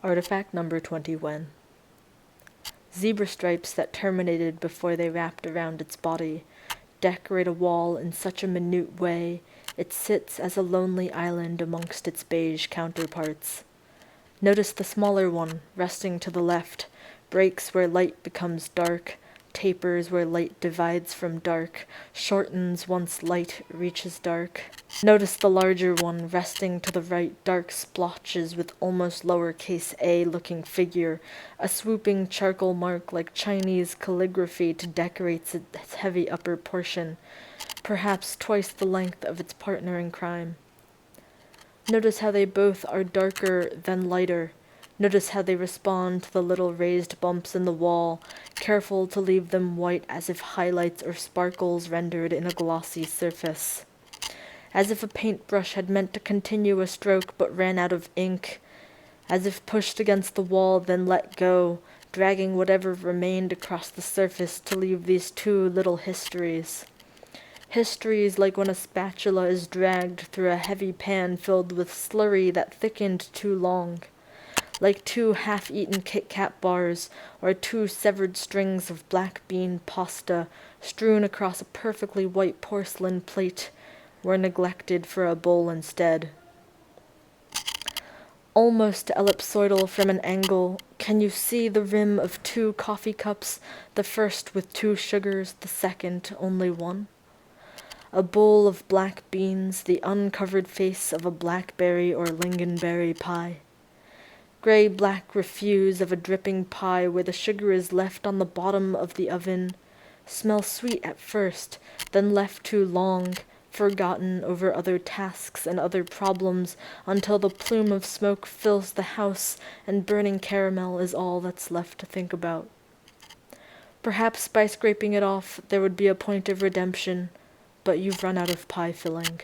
Artifact number 21. Zebra stripes that terminated before they wrapped around its body decorate a wall in such a minute way it sits as a lonely island amongst its beige counterparts. Notice the smaller one, resting to the left, breaks where light becomes dark, tapers where light divides from dark, shortens once light reaches dark. Notice the larger one, resting to the right, dark splotches with almost lowercase a looking figure, a swooping charcoal mark like Chinese calligraphy to decorate its heavy upper portion, perhaps twice the length of its partner in crime. Notice how they both are darker than lighter. Notice how they respond to the little raised bumps in the wall, careful to leave them white as if highlights or sparkles rendered in a glossy surface. As if a paintbrush had meant to continue a stroke but ran out of ink. As if pushed against the wall then let go, dragging whatever remained across the surface to leave these two little histories. Histories like when a spatula is dragged through a heavy pan filled with slurry that thickened too long. Like two half-eaten Kit Kat bars, or two severed strings of black bean pasta strewn across a perfectly white porcelain plate, were neglected for a bowl instead. Almost ellipsoidal from an angle, can you see the rim of two coffee cups, the first with 2 sugars, the second only 1? A bowl of black beans, the uncovered face of a blackberry or lingonberry pie. Gray-black refuse of a dripping pie where the sugar is left on the bottom of the oven. Smells sweet at first, then left too long, forgotten over other tasks and other problems until the plume of smoke fills the house and burning caramel is all that's left to think about. Perhaps by scraping it off there would be a point of redemption, but you've run out of pie filling.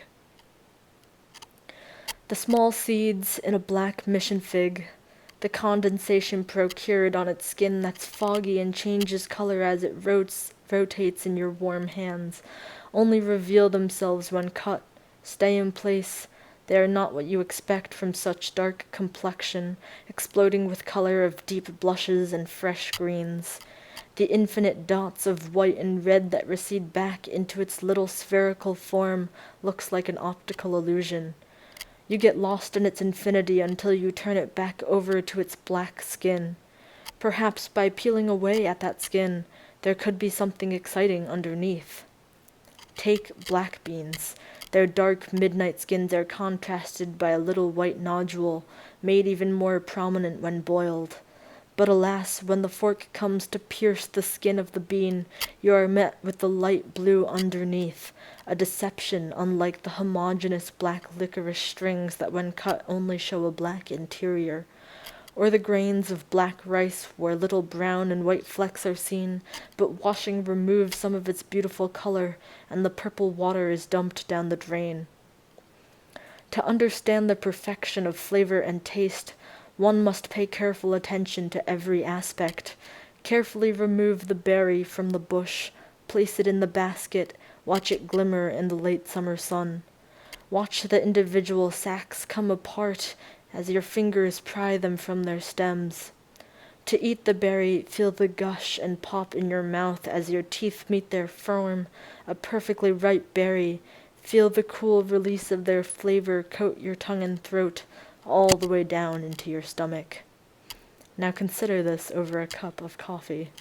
The small seeds in a black mission fig, the condensation procured on its skin that's foggy and changes color as it rotates in your warm hands, only reveal themselves when cut, stay in place. They are not what you expect from such dark complexion, exploding with color of deep blushes and fresh greens. The infinite dots of white and red that recede back into its little spherical form looks like an optical illusion. You get lost in its infinity until you turn it back over to its black skin. Perhaps by peeling away at that skin, there could be something exciting underneath. Take black beans. Their dark midnight skins are contrasted by a little white nodule, made even more prominent when boiled. But alas, when the fork comes to pierce the skin of the bean, you are met with the light blue underneath, a deception unlike the homogeneous black licorice strings that when cut only show a black interior, or the grains of black rice where little brown and white flecks are seen, but washing removes some of its beautiful color, and the purple water is dumped down the drain. To understand the perfection of flavor and taste, one must pay careful attention to every aspect, carefully remove the berry from the bush, place it in the basket, watch it glimmer in the late summer sun. Watch the individual sacs come apart as your fingers pry them from their stems. To eat the berry, feel the gush and pop in your mouth as your teeth meet their firm, a perfectly ripe berry. Feel the cool release of their flavor coat your tongue and throat, all the way down into your stomach. Now consider this over a cup of coffee.